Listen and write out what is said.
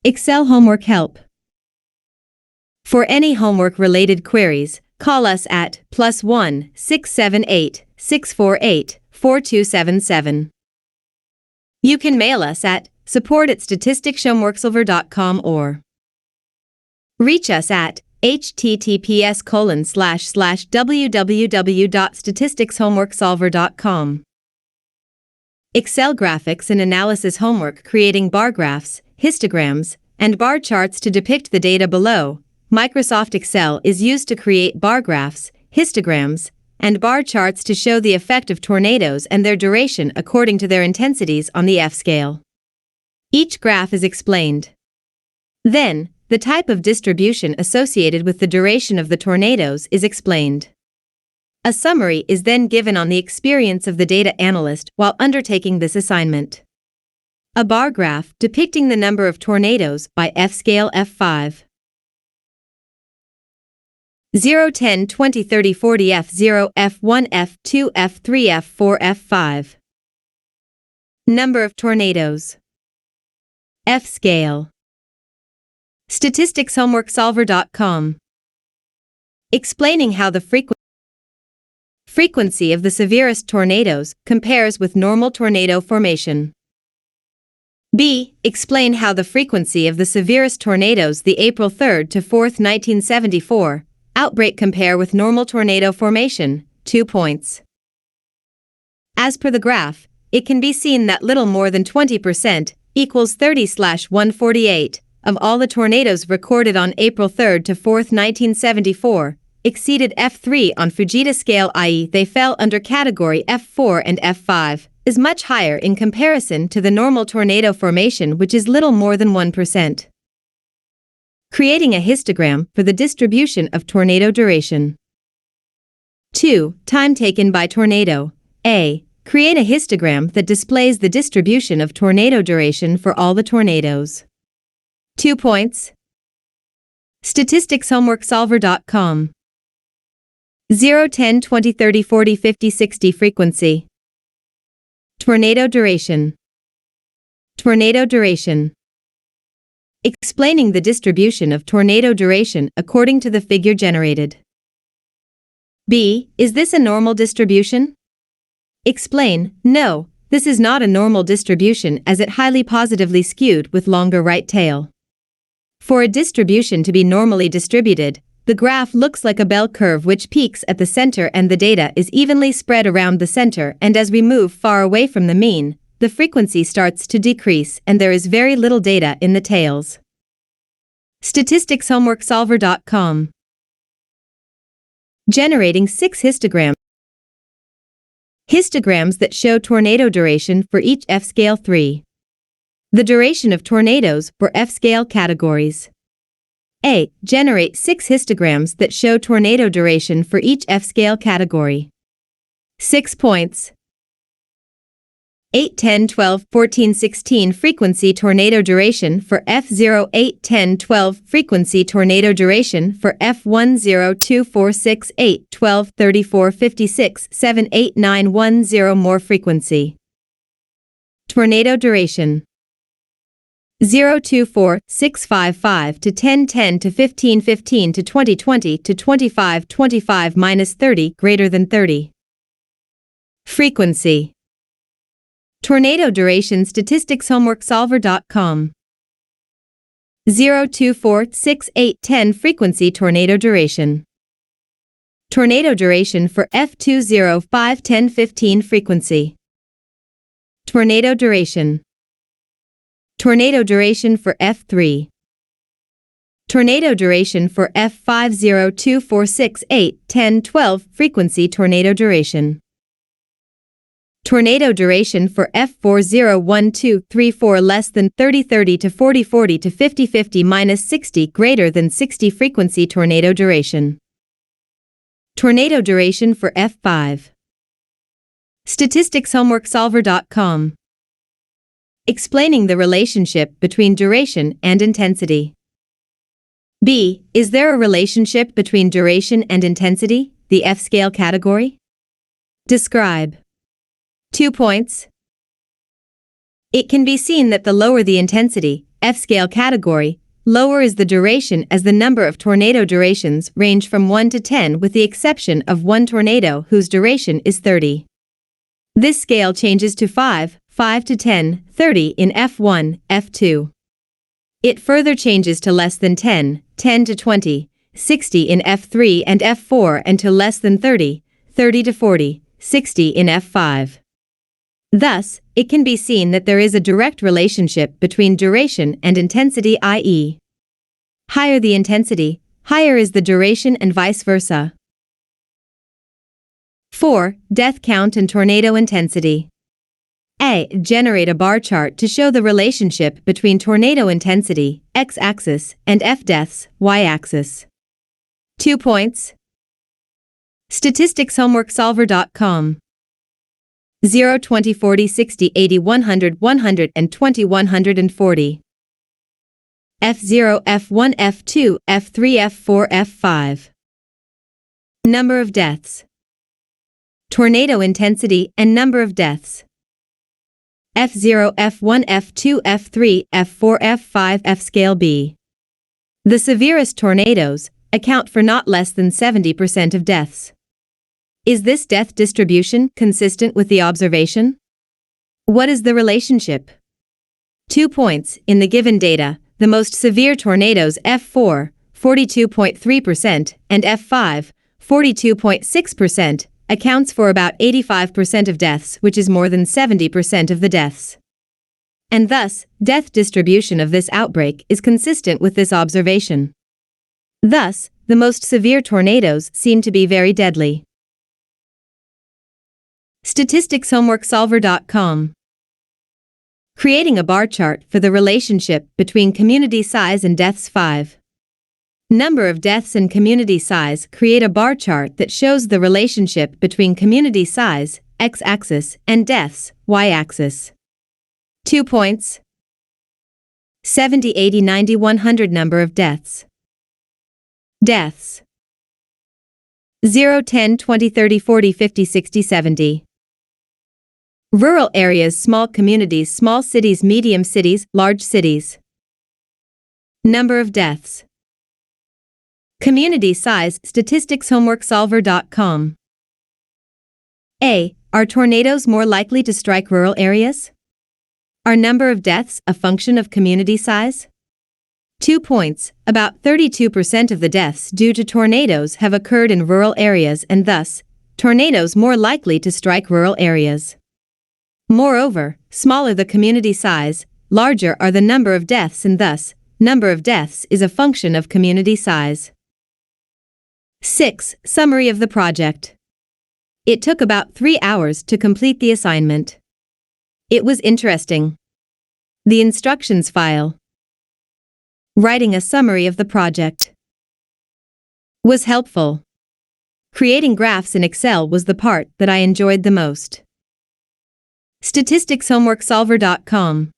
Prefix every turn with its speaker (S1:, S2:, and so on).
S1: Excel Homework Help. For any homework-related queries, call us at +1 678 648 4277. You can mail us at support@statisticshomeworksilver.com or reach us at https://www.statisticshomeworksolver.com. Excel graphics and analysis homework creating bar graphs, histograms, and bar charts to depict the data below. Microsoft Excel is used to create bar graphs, histograms, and bar charts to show the effect of tornadoes and their duration according to their intensities on the F scale. Each graph is explained. Then, the type of distribution associated with the duration of the tornadoes is explained. A summary is then given on the experience of the data analyst while undertaking this assignment. A bar graph depicting the number of tornadoes by F scale F5. 0, 10, 20, 30, 40, F0, F1, F2, F3, F4, F5. Number of tornadoes. F scale. statisticshomeworksolver.com. Explaining how the frequency of the severest tornadoes compares with normal tornado formation. B. Explain how the frequency of the severest tornadoes the April 3rd to 4th, 1974 outbreak compare with normal tornado formation. 2 points. As per the graph, it can be seen that little more than 20% equals 30/148 of all the tornadoes recorded on April 3rd to 4th, 1974 exceeded F3 on Fujita scale, i.e. they fell under category F4 and F5, is much higher in comparison to the normal tornado formation, which is little more than 1%. Creating a histogram for the distribution of tornado duration. 2. Time taken by tornado. A. Create a histogram that displays the distribution of tornado duration for all the tornadoes. 2 points. statisticshomeworksolver.com. 0, 10, 20, 30, 40, 50, 60 frequency. Tornado duration. Tornado duration. Explaining the distribution of tornado duration according to the figure generated. B. Is this a normal distribution? Explain, no, this is not a normal distribution as it highly positively skewed with longer right tail. For a distribution to be normally distributed, the graph looks like a bell curve which peaks at the center and the data is evenly spread around the center, and as we move far away from the mean, the frequency starts to decrease and there is very little data in the tails. statisticshomeworksolver.com. Generating 6 histograms. Histograms that show tornado duration for each F scale 3. The duration of tornadoes for F scale categories. A. Generate 6 histograms that show tornado duration for each F scale category. 6 points. 8, 10, 12, 14, 16 frequency tornado duration for F0, 8, 10, 12 frequency tornado duration for F1, 0, 2, 4, 6, 8, 12, 34, 56, 7, 8, 9, 1, 0 more frequency. Tornado duration. 0, 2, 4, 6, 5, 5 to 10, 10 to 15, 15 to 20, 20 to 25, 25 minus 30 greater than 30. Frequency. Tornado duration statisticshomeworksolver.com. 0, 2, 4, 6, 8, 10 frequency tornado duration. Tornado duration for F2, 0, 5, 10, 15 frequency. Tornado duration. Tornado duration for F3. Tornado duration for F5, 0, 2, 4, 6, 8, 10, 12 frequency tornado duration. Tornado duration for F4, 0, 1, 2, 3, 4 less than 30, 30 to 40, 40 to 50, 50 minus 60 greater than 60 frequency tornado duration. Tornado duration for F5. statisticshomeworksolver.com. Explaining the relationship between duration and intensity. B. Is there a relationship between duration and intensity, the F scale category? Describe. 2 points. It can be seen that the lower the intensity, F-scale category, lower is the duration as the number of tornado durations range from 1 to 10 with the exception of one tornado whose duration is 30. This scale changes to 5, 5 to 10, 30 in F1, F2. It further changes to less than 10, 10 to 20, 60 in F3 and F4 and to less than 30, 30 to 40, 60 in F5. Thus, it can be seen that there is a direct relationship between duration and intensity, i.e., higher the intensity, higher is the duration and vice versa. 4. Death count and tornado intensity. A. Generate a bar chart to show the relationship between tornado intensity, x-axis, and F deaths, y-axis. 2 points. statisticshomeworksolver.com 0, 20, 40, 60, 80, 100, 120, 140. F0, F1, F2, F3, F4, F5. Number of deaths. Tornado intensity and number of deaths. F0, F1, F2, F3, F4, F5, F-scale B. The severest tornadoes account for not less than 70% of deaths. Is this death distribution consistent with the observation? What is the relationship? 2 points. In the given data, the most severe tornadoes F4, 42.3%, and F5, 42.6%, accounts for about 85% of deaths, which is more than 70% of the deaths. And thus, death distribution of this outbreak is consistent with this observation. Thus, the most severe tornadoes seem to be very deadly. statisticshomeworksolver.com Creating a bar chart for the relationship between community size and deaths. 5. Number of deaths and community size. Create a bar chart that shows the relationship between community size, x-axis, and deaths, y-axis. 2 points. 70, 80, 90, 100. Number of deaths. Deaths. 0, 10, 20, 30, 40, 50, 60, 70. Rural areas, small communities, small cities, medium cities, large cities. Number of deaths. Community size. statisticshomeworksolver.com. A. Are tornadoes more likely to strike rural areas? Are number of deaths a function of community size? 2 points. About 32% of the deaths due to tornadoes have occurred in rural areas and thus, tornadoes more likely to strike rural areas. Moreover, smaller the community size, larger are the number of deaths and thus, number of deaths is a function of community size. 6. Summary of the project. It took about 3 hours to complete the assignment. It was interesting. The instructions file. Writing a summary of the project was helpful. Creating graphs in Excel was the part that I enjoyed the most. statisticshomeworksolver.com